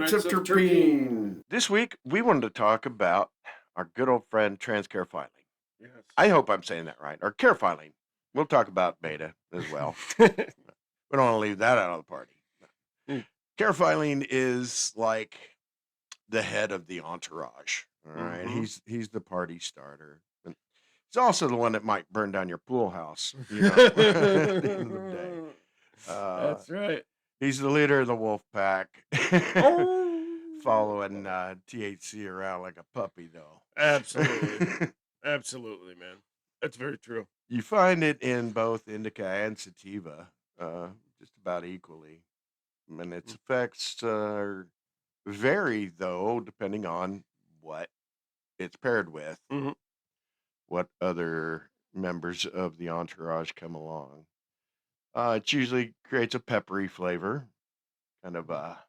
Nights of Terpene. This week, we wanted to talk about our good old friend transcaryophyllene. I Yes. hope I'm saying that right. Or caryophyllene. We'll talk about beta as well. We don't want to leave that out of the party. Mm. Caryophyllene is like the head of the entourage. All right, Mhm. he's the party starter. And he's also the one that might burn down your pool house. At the end of the day. That's right. He's the leader of the wolf pack, Oh. following THC around like a puppy, though. Absolutely. Absolutely, man. That's very true. You find it in both indica and sativa, just about equally. And its Mm. effects vary, though, depending on what it's paired with, Mhm. what other members of the entourage come along. It usually creates a peppery flavor, kind of Mhm. a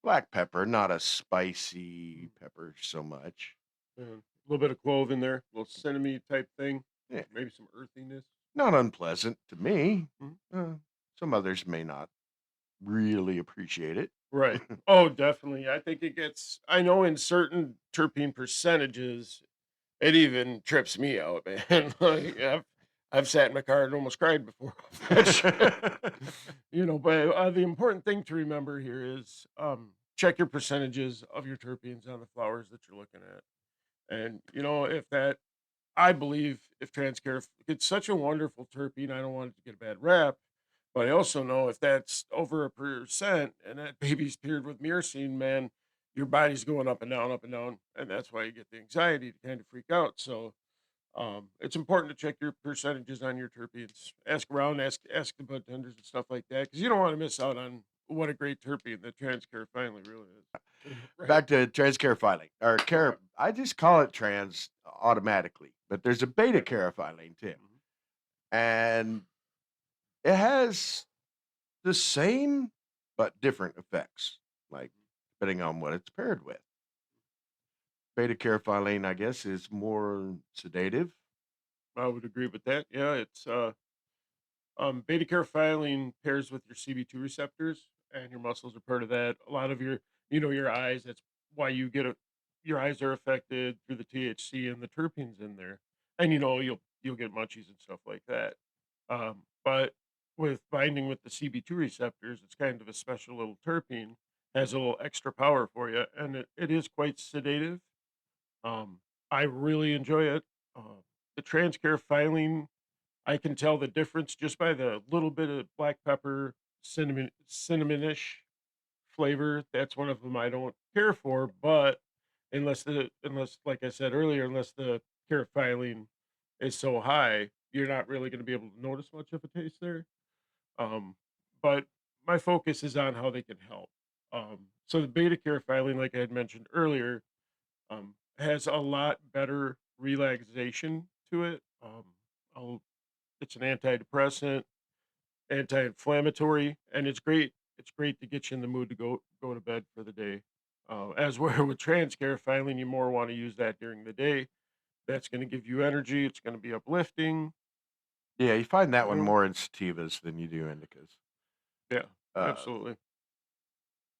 black pepper, not a spicy Mhm. pepper so much. Yeah. A little bit of clove in there, a little cinnamon type thing, Yeah, maybe some earthiness. not unpleasant to me. Mhm. Uh, some others may not really appreciate it. Right. Oh, definitely. I think it gets I know in certain terpene percentages, it even trips me out, man. Like, I've sat in my car and almost cried before off that shit. But, the important thing to remember here is, check your percentages of your terpenes on the flowers that you're looking at. And, if that I believe if Transcare it's such a wonderful terpene, I don't want it to get a bad rap, but I also know if that's over a percent and that baby's paired with myrcene, man, your body's going up and down, and that's why you get the anxiety to kind of freak out. So, it's important to check your percentages on your terpenes. Ask around, ask the bud tenders and stuff like that, because you don't want to miss out on what a great terpene that Transcare finally really is. Right? Back to transcaryophyllene or Yeah. I just call it trans automatically, but there's a beta Right. caryophyllene too, Mhm. and it has the same but different effects, like depending on what it's paired with. Beta caryophyllene, I guess, is more sedative. I would agree with that. Yeah, it's beta carophylline pairs with your CB2 receptors, and your muscles are part of that. A lot of your eyes. That's why your eyes are affected through the THC and the terpenes in there, and you'll get munchies and stuff like that. But with binding with the CB2 receptors, it's kind of a special little terpene, has a little extra power for you, and it is quite sedative. Um, I really enjoy it. The transcarophylline I can tell the difference just by the little bit of black pepper, cinnamonish flavor. That's one of them I don't care for, but unless like I said earlier, unless the caryophyllene is so high, you're not really going to be able to notice much of a taste there. Um, but my focus is on how they can help. So the beta caryophyllene, like I had mentioned earlier, has a lot better relaxation to it. I'll it's an antidepressant, anti-inflammatory, and it's great. It's great to get you in the mood to go to bed for the day. As where with Transcare, finally, you more want to use that during the day. That's going to give you energy. It's going to be uplifting. Yeah, you find that You one know, more in sativas than you do indicas. yeah, Uh, absolutely.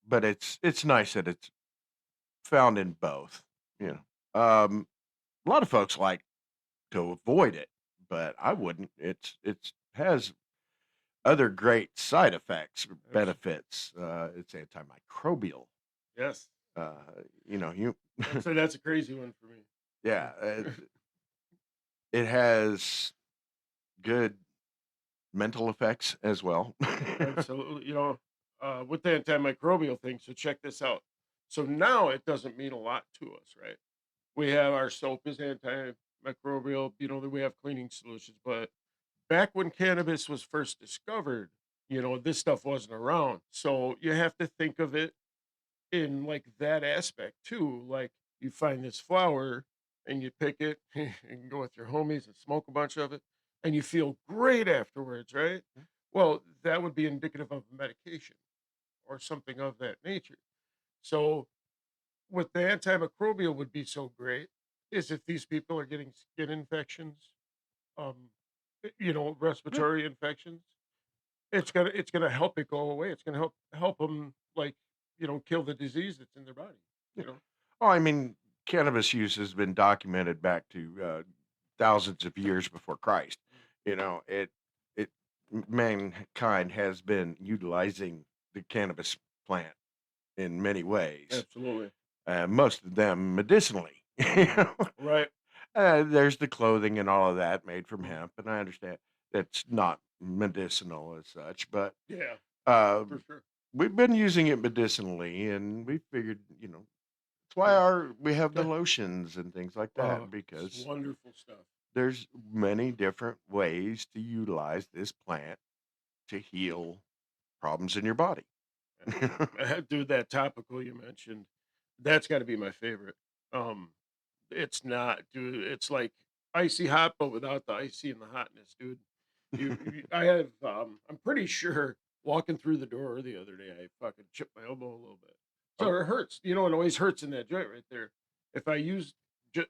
but it's nice that it's found in both. You Mhm. know, a lot of folks like to avoid it, but I wouldn't. It's has other great side effects, Abs- benefits. It's antimicrobial. Yes, You that's a crazy one for me. yeah, it has good mental effects as well. Absolutely. With the antimicrobial thing. So check this out. So now it doesn't mean a lot to us, right? We have our soap is antimicrobial, that we have cleaning solutions. But back when cannabis was first discovered, this stuff wasn't around. So you have to think of it in like that aspect too. Like you find this flower and you pick it and go with your homies and smoke a bunch of it and you feel great afterwards, right? Well, that would be indicative of medication or something of that nature. So what the antimicrobial would be so great is if these people are getting skin infections, um, respiratory infections, it's gonna help it go away. It's gonna help them like kill the disease that's in their body. Yeah. You know. Oh, I mean, cannabis use has been documented back to thousands of years before Christ. It mankind has been utilizing the cannabis plant in many ways, Absolutely. most of them medicinally. Right. There's the clothing and all of that made from Mm. hemp, and I understand that's not medicinal as such, but Yeah, uh, for sure. we've been using it medicinally, and we figured, that's why we have the Yeah. lotions and things like Oh, that it's because wonderful stuff. there's many different ways to utilize this plant to heal problems in your body. Dude, that topical you mentioned, that's got to be my favorite. Um, it's not, dude. It's like icy hot, but without the icy and the hotness, dude. I have. I'm pretty sure walking through the door the other day, I fucking chipped my elbow a little bit, so Oh, it hurts. It always hurts in that joint right there. If I use,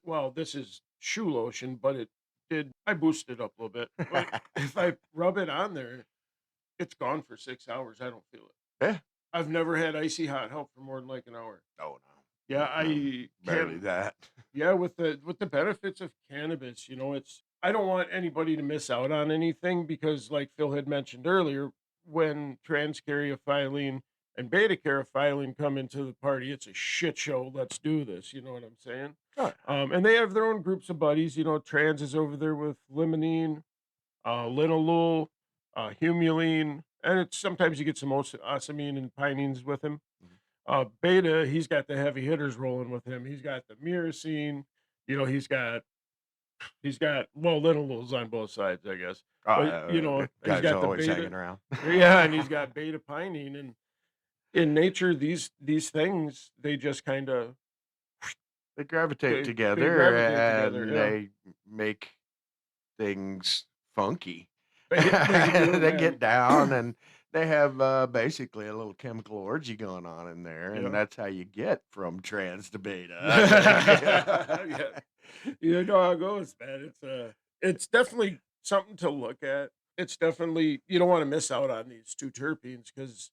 well, this is shoe lotion, but it did. I boosted up a little bit, but if I rub it on there, it's gone for 6 hours. I don't feel it. yeah. I've never had icy hot help for more than like an hour. Oh no. Yeah, No, I barely can't. that. Yeah, with the benefits of cannabis, it's I don't want anybody to miss out on anything because like Phil had mentioned earlier, when transcaryophyllene and beta caryophyllene come into the party, it's a shit show. Let's do this. You know what I'm saying? Oh, And they have their own groups of buddies. Trans is over there with limonene, linalool, humulene, and it's sometimes you get some osamine and pinenes with him. mhm. Beta, he's got the heavy hitters rolling with him. He's got the myrcene, he's got well, linalool's on both sides, I guess. Oh, But he's guys got the always beta, hanging around. yeah, and he's got beta pinene. And in nature, these things they just kind of They gravitate they together gravitate together. and Yeah, they make things funky. they do, They man. get down and they have basically a little chemical orgy going on in there, and Yeah. that's how you get from trans to beta, I Yeah. think. You know how it goes, man. It's definitely something to look at. It's definitely you don't want to miss out on these two terpenes because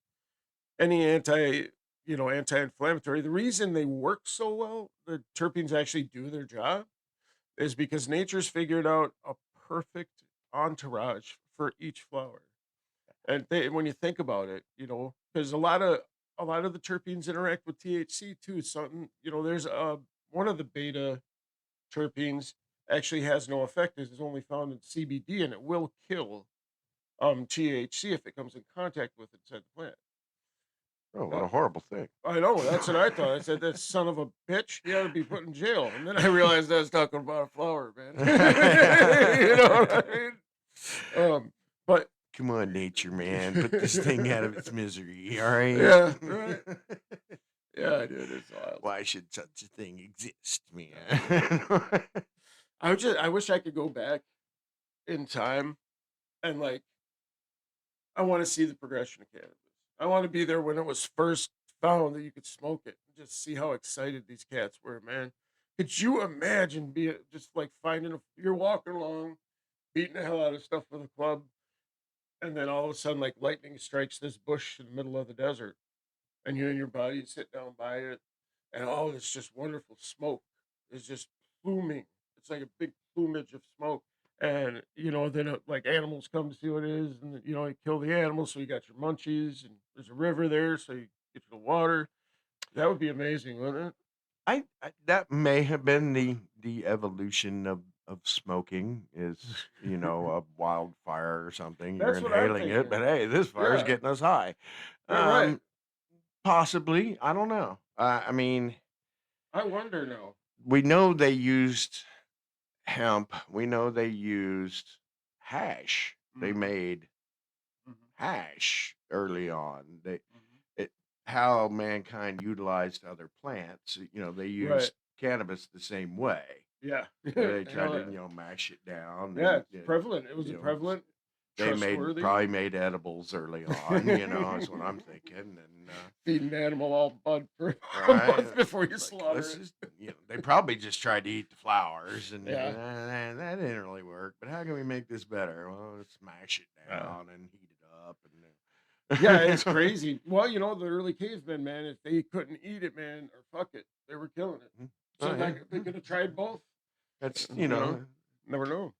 any anti-inflammatory, the reason they work so well, the terpenes actually do their job, is because nature's figured out a perfect entourage for each flower. And when you think about it, because a lot of the terpenes interact with THC too. Something, there's one of the beta terpenes actually has no effect. It's only found in CBD, and it will kill THC if it comes in contact with it inside the plant. Oh, what Uh, a horrible thing. I know that's what I thought. I said that son of a bitch, he ought to be put in jail. And then I realized I was talking about a flower, man. You know what I mean? But Come on, nature, man. Put this thing out of its misery, all right? yeah, right. Yeah, dude, it's wild. Why should such a thing exist, man? I wish I could go back in time and like I want to see the progression of cannabis. I want to be there when it was first found that you could smoke it. Just see how excited these cats were, man. Could you imagine being just like you're walking along, beating the hell out of stuff with a club, and then all of a sudden, like lightning strikes this bush in the middle of the desert, and you and your buddy sit down by it, and all this just wonderful smoke is just pluming. It's like a big plumage of smoke. And then like animals come to see what it is, and you kill the animals, so you got your munchies, and there's a river there, so you get your water. That would be amazing, wouldn't it? I that may have been the evolution of smoking is, a wildfire or something. You're That's what I'm inhaling it, but thinking. hey, this fire's Yeah, getting us high. yeah, right. Um, Possibly, I don't know. I mean, I wonder now. we know they used hemp. We know they used hash. They Hmm. made Hmm. hash early on. Hmm. It how mankind utilized other plants. They Right. used cannabis the same way. Yeah. They tried Hell to, yeah. mash it down Yeah, and, it's prevalent. It was you a know, prevalent, they trustworthy. probably made edibles early on, is what I'm thinking. And Feed an animal all bud for a right, month before you it's like slaughter let's it. just, they probably just tried to eat the flowers, and Yeah. that didn't really work. But how can we make this better? Well, let's smash it Yeah. down and heat it up, and Yeah, it's crazy. Well, the early cavemen, man, if they couldn't eat it, man, or fuck it, they were killing it. So Oh yeah. like they could have tried both. That's You know, never know.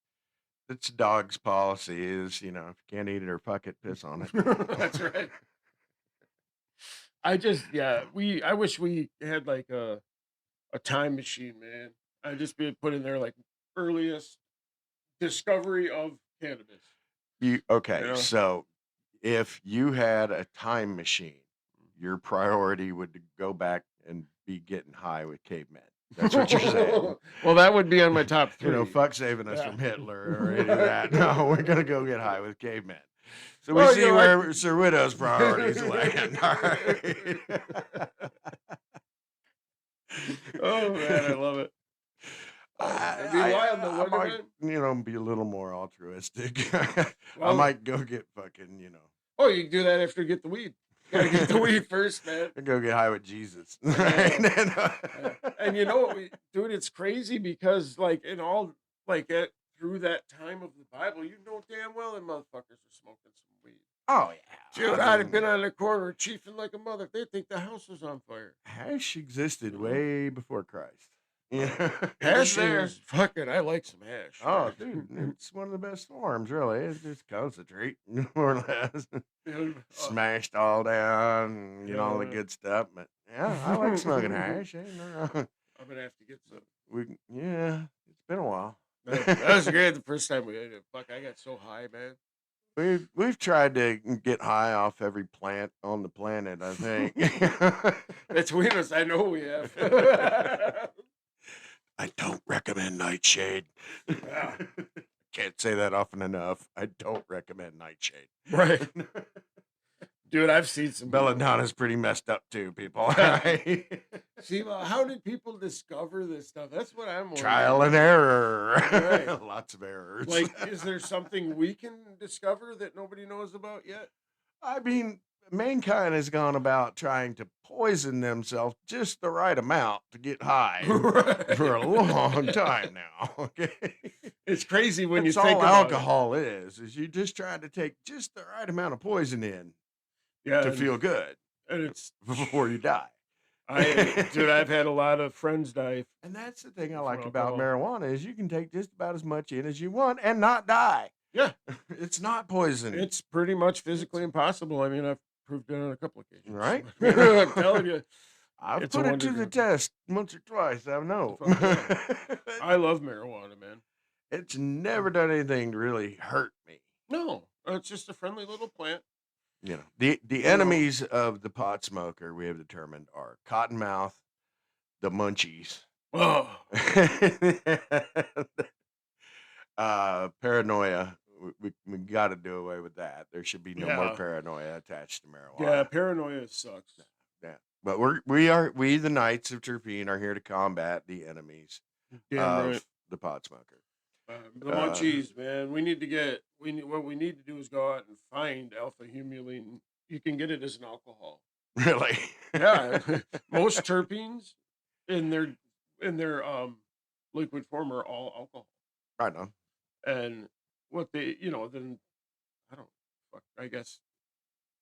it's dog's policy is, if you can't eat it or fuck it, piss on it. That's right. Yeah, I wish we had like a time machine, man. I just be put in there like earliest discovery of cannabis. You Okay, know. so if you had a time machine, your priority would to go back and be getting high with cavemen. That's what you're saying. Well, that would be on my top three. Fuck saving us Yeah. from Hitler or any of that. No, we're gonna go get high with cavemen. So we Well, see I where could. Sir Widow's priorities land. All right. Oh man, I love it. Oh, that'd be wild though, I wouldn't might, it? be a little more altruistic. I Well, might go get fucking, oh, you can do that after you get the weed. Gotta get the weed first, man. go get high with Jesus. Yeah. Right? And, Yeah. And you know what dude, it's crazy because like in all like through that time of the Bible, you know damn well them motherfuckers are smoking some weed. oh yeah, Dude, I'd have been on the corner chiefing like a mother. They think the house was on fire. hash existed You know? way before Christ. Oh, It was hash there. is fucking. I like some hash, Oh, man. dude, it's one of the best forms, really. It's just concentrate, more or less. Dude, Smashed all down, all the yeah. good stuff. But yeah, I like smoking hash. Ain't no wrong. I'm gonna have to get some. Yeah, it's been a while. That was great the first time we ate it. Fuck, I got so high, man. We've tried to get high off every plant on the planet, I think. Between us, I know we have. I don't recommend nightshade. Yeah, Can't say that often enough. I don't recommend nightshade. right. Dude, I've seen some people. Belladonna's pretty messed up too, people. See, well, how did people discover this stuff? That's what I'm wondering. Trial and error. Right. Lots of errors. Like, is there something we can discover that nobody knows about yet? I mean, mankind has gone about trying to poison themselves just the right amount to get high for a long time now. Okay. It's crazy when you That's think all about alcohol is you just trying to take just the right amount of poison in it. Yeah, to feel good and it's before you die. dude, I've had a lot of friends die And that's the thing I from like about alcohol. marijuana is you can take just about as much in as you want and not die. Yeah, It's not poison, it's pretty much physically impossible. I mean, I've proved it on a couple occasions. right? I'm telling you, I've it's a put it wonder to the drug. test once or twice. I know. Fuck yeah. I love marijuana, man. It's never done anything to really hurt me. No, it's just a friendly little plant. The You know, enemies of the pot smoker we have determined are cottonmouth, the munchies, oh, paranoia. We got to do away with that. There should be no more yeah, paranoia attached to yeah. marijuana. Paranoia sucks. Yeah, but we the Knights of Terpene are here to combat the enemies Damn right. of the pot smoker. The Uh, munchies, man. What we need to do is go out and find alpha humulene. You can get it as an alcohol. really? Yeah, most terpenes in their liquid form are all alcohol. Right on. And what then I don't fuck. I guess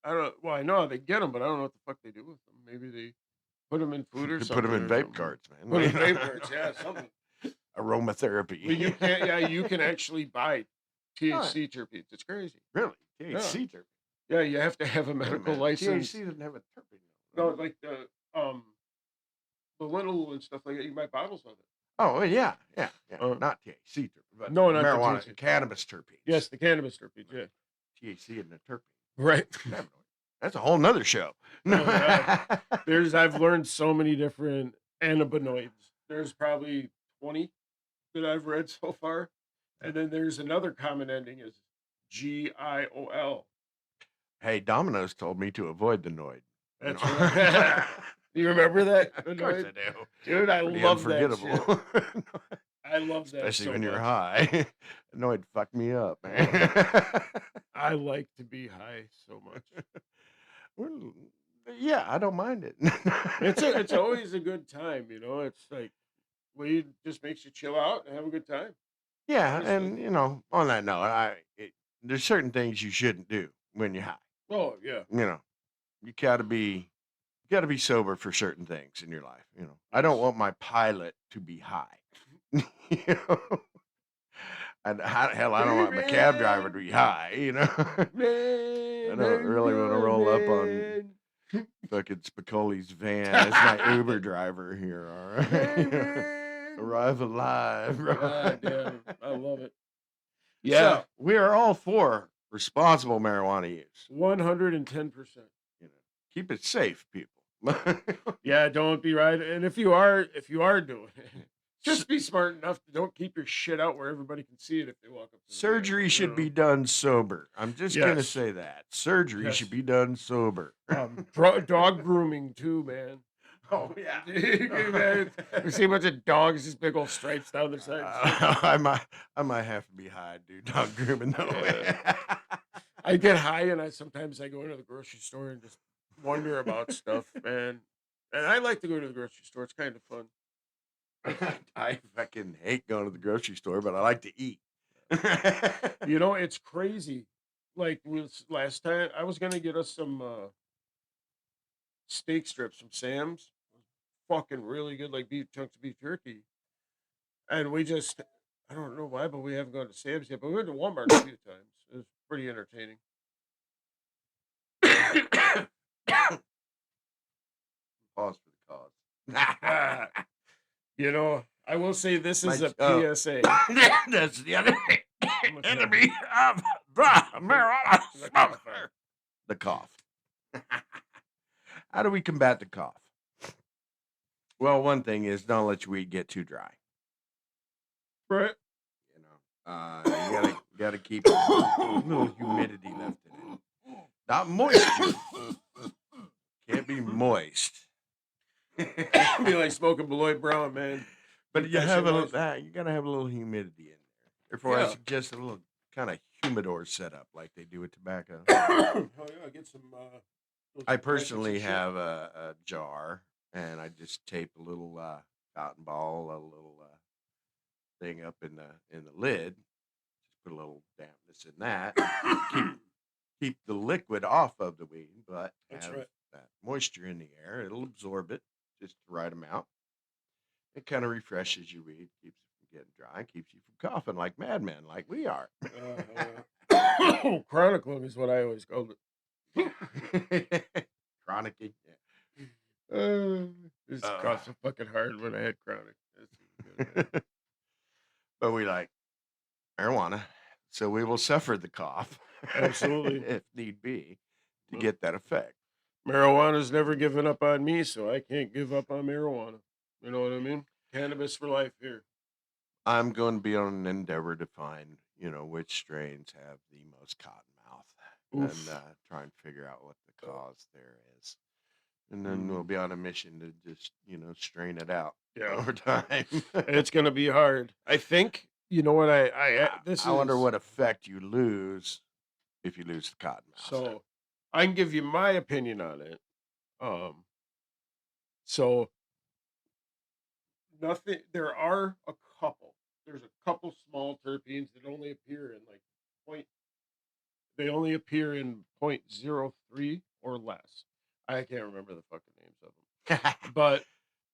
I don't. Well, I know how they get them, but I don't know what the fuck they do with them. Maybe they put them in food or To put them something in or vape something. carts, man. Put 'em in vape carts, yeah, something. Aromatherapy. But you can't. Yeah, you can actually buy Oh, THC terpenes. It's crazy. really? Yeah, THC terpene. yeah. You have to have a Wait a medical minute. license. THC doesn't have a terpene. No, like the little and stuff like that. You can buy bottles of it. Oh, well, yeah. Uh, Not THC terpene, but no, not the marijuana, THC. cannabis terpenes. Yes, the cannabis terpenes. Yeah, THC and the terpene. right. Cannabinoid. That's a whole nother show. Oh yeah. I've learned so many different cannabinoids. There's probably 20 that I've read so far. And then there's another common ending is GIOL. Hey, Domino's told me to avoid the noid. That's right. Do you remember that? Of course I do. Dude, I Pretty love that shit. unforgettable. I love that Especially so when you're much. high. Noid fucked me up, man. I like to be high so much. Well, yeah, I don't mind it. It's always a good time, It's like weed just makes you chill out and have a good time. Yeah, Honestly. and on that note, there's certain things you shouldn't do when you're high. Oh yeah. You know, you gotta be sober for certain things in your life. I don't Yes. want my pilot to be high. you know, and hell, I don't Hey want my cab driver to man, be high. I man, how don't you really want to doing, roll up on man? fucking Spicoli's van as my Uber driver here. All Hey right, man. arrive alive, bro. God damn, I love it. Yeah, So we are all for responsible marijuana use. 110%. You know, keep it safe, people. Yeah, don't be right. And if you are doing it, S- just be smart enough to don't keep your shit out where everybody can see it if they walk up to the Surgery vehicle, you should know? be done sober. I'm just gonna Yes, say that surgery should yes. be done sober. Dog grooming too, man. Oh yeah. Man, we see a bunch of dogs, just big old stripes down their side. It's like, I might have to be high, dude. Dog grooming though. yeah. I get high and I go into the grocery store and just wonder about stuff, man. And I like to go to the grocery store. It's kind of fun. I fucking hate going to the grocery store, but I like to eat. You know, it's crazy. Like last time, I was gonna get us some steak strips from Sam's. Fucking really good, like beef chunks of beef jerky. And I don't know why, but we haven't gone to Sam's yet. But we went to Walmart a few times. It was pretty entertaining. Pause for the cause. Ah, you know, I will say this My is a oh, PSA. that's the other What's that? enemy of the marijuana The cough. smoker. The cough. How do we combat the cough? Well, one thing is don't let your weed get too dry. Right. You gotta keep a little humidity left in it. Not moisture. Can't be moist. Be like smoking Beloit Brown, man. But Keep you that have shit a nice. you gotta have a little humidity in there. Therefore, I Yeah. suggest a little kind of humidor setup like they do with tobacco. Oh yeah, get some those I blankets and personally shit. have a jar, and I just tape a little cotton ball, a little thing up in the lid. Just put a little dampness in that. Keep the liquid off of the weed, but That's have right. that moisture in the air. It'll absorb it just the right amount. It kind of refreshes your weed, keeps it from getting dry, keeps you from coughing like madmen, like we are. Chronic lung is what I always called Chronic. Yeah. it. This Uh, coughed so fucking hard when I had chronic. That's good, man. but we like marijuana, so we will suffer the cough Absolutely. if need be to Well, get that effect. marijuana's never given up on me, so I can't give up on marijuana. You know what I mean? Cannabis for life here. I'm going to be on an endeavor to find, which strains have the most cotton mouth and Oof. try and figure out what the Uh, cause there is. And then we'll mm, be on a mission to just, strain it out yeah. over time. It's gonna be hard. I think you know what this I wonder is what effect you lose if you lose the cotton mouth. so I can give you my opinion on it. Um so nothing there are a couple. There's a couple small terpenes that only appear in like point they only appear in 0.03 or less. I can't remember the fucking names of them. But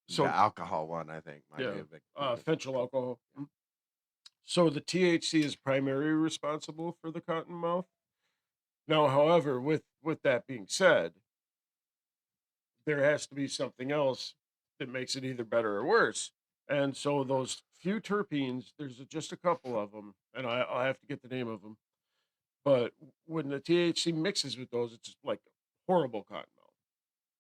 The so alcohol one, I think, might be yeah, a big fentanyl alcohol. So the THC is primarily responsible for the cotton mouth. Now, however, with that being said, there has to be something else that makes it either better or worse. And so those few terpenes, there's just a couple of them, and I'll have to get the name of them. But when the THC mixes with those, it's like horrible cotton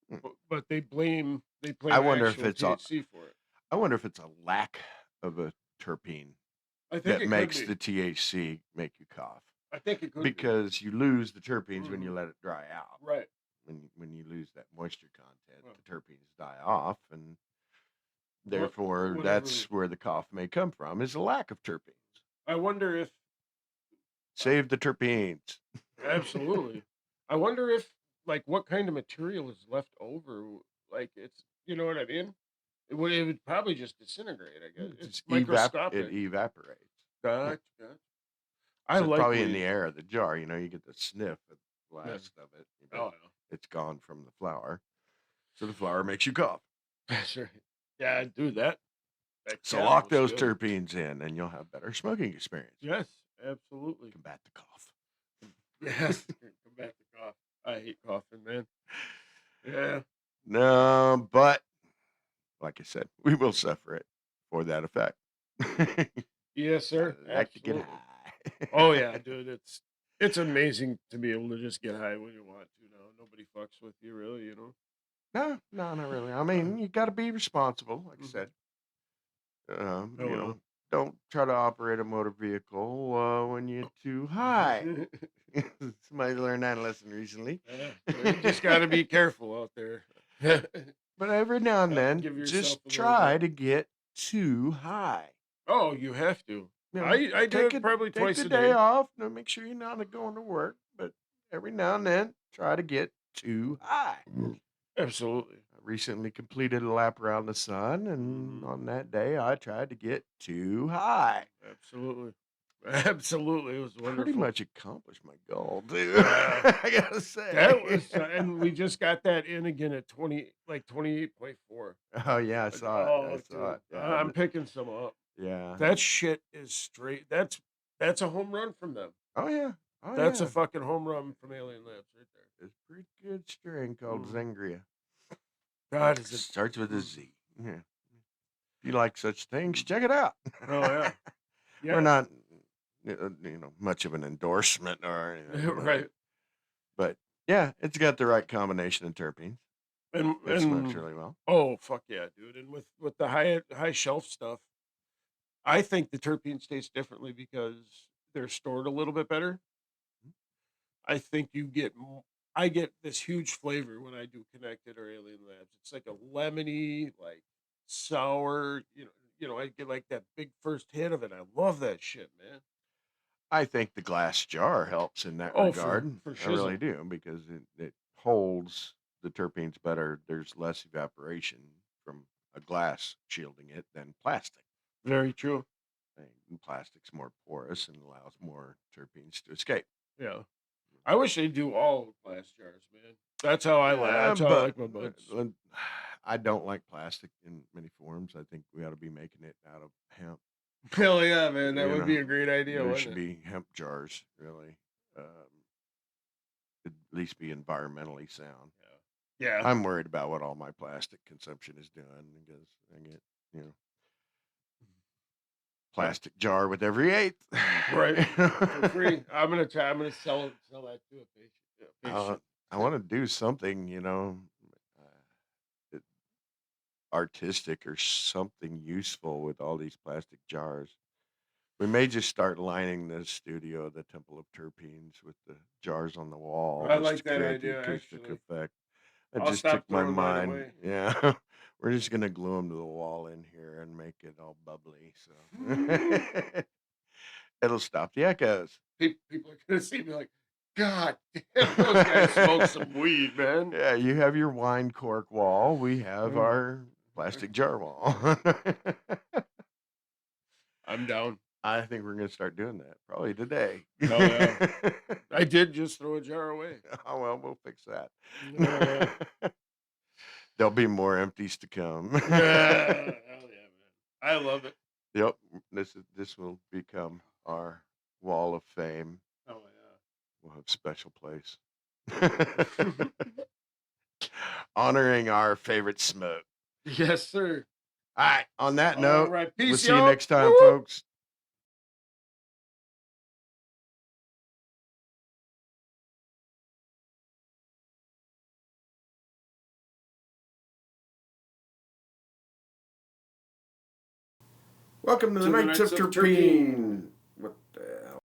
Hmm. mouth. But they I blame wonder if actual it's a THC for it. I wonder if it's a lack of a terpene I think that it could makes be. the THC make you cough. I think it could be. Because you lose the terpenes when Mhm. you let it dry out. Right. When you lose that moisture content, Well, the terpenes die off, and what therefore whatever. that's where the cough may come from is a lack of terpenes. I wonder if Save the terpenes. absolutely. I wonder if like what kind of material is left over. Like it's you know what I mean? It would probably just disintegrate, I guess. It It's just it microscopic. evaporates. Yeah. Gotcha. I So it's like probably in the weed. air of the jar. You get the sniff of blast of it. But Oh it's gone from the flower. So the flower makes you cough. yeah. Sure. Yeah, dude, that So cat lock was those good. terpenes in and you'll have better smoking experience. Yes, absolutely. Combat the cough. Yes. Come back to cough. I hate coughing, man. Yeah. No, but like I said, we will suffer it for that effect. Yes, sir. I like to get Absolutely. high. Oh yeah, dude. It's amazing to be able to just get high when you want to now. Nobody fucks with you really, you know. No, no, not really. I mean, you got to be responsible, like I Mhm. said. Oh You know, don't try to operate a motor vehicle when you're too high. well. Somebody learned that lesson recently. Yeah, so you just got to be careful out there. But every now and then, Give yourself just a little try bit. to get too high. Oh, you have to. You know, I do take it a probably take twice the a day day. off. Now make sure you're not going to work, but every now and then, try to get too high. Absolutely. I recently completed a lap around the sun, and Mhm. on that day, I tried to get too high. Absolutely. Absolutely. It was Pretty wonderful. much accomplished my goal, dude. Yeah. I gotta That say. was, and we just got that in again at 28.4. Oh yeah, I saw it. I Oh, saw dude, it. Yeah, I'm picking some up. yeah. That shit is straight. That's a home run from them. Oh yeah. Oh That's a yeah. fucking home run from Alien Labs right there. It's a pretty good strain called Mhm. Zengria. God, is it? Starts with a Mm. Z. Yeah. If you like such things, check it out. Oh yeah, We're yeah, not, much of an endorsement or anything, right. but yeah, it's got the right combination of terpenes. It smokes And really well. oh fuck yeah, dude. And with the high shelf stuff, I think the terpenes taste differently because they're stored a little bit better. I think you get I get this huge flavor when I do Connected or Alien Labs. It's like a lemony, like sour. I get like that big first hit of it. I love that shit, man. I think the glass jar helps in that Oh, for regard. I really shizzle. do because it holds the terpenes better. There's less evaporation from a glass shielding it than plastic. Very true. And plastic's more porous and allows more terpenes to escape. Yeah. I wish they do all glass jars, man. That's how I like. Yeah, That's how I but like my buds. I don't like plastic in many forms. I think we ought to be making it out of hemp. Hell yeah, man. That You would know, be a great idea, there wouldn't should it? be hemp jars, really. At least be environmentally sound. Yeah. Yeah. I'm worried about what all my plastic consumption is doing because I get, you know, plastic jar with every eighth. Right. For free. I'm gonna sell that to a patient. Yeah, I, patient. I want to do something, uh, artistic or something useful with all these plastic jars. We may just start lining the studio, the Temple of Terpenes, with the jars on the wall I just like to that create the idea acoustic actually. effect. It I'll just took stop my throwing mine mind. away. Yeah, we're just gonna glue them to the wall in here and make it all bubbly. So it'll stop the echoes. People are gonna see me like, God damn, those guys smoke some weed, man. Yeah, you have your wine cork wall. We have Mm. our plastic jar wall. I'm down. I think we're gonna start doing that probably today. Hell yeah. I did just throw a jar away. Oh well, we'll fix that. Hell yeah. There'll be more empties to come. Yeah. Hell yeah, man. I love it. Yep, this will become our wall of fame. Oh We'll have special place yeah. honoring our favorite smoke. Yes, sir. All right. On that All note, right. we'll Peace, see you y'all. next time, Woo! folks. Welcome to the To the Knights Knights of of Terpene. Terpene.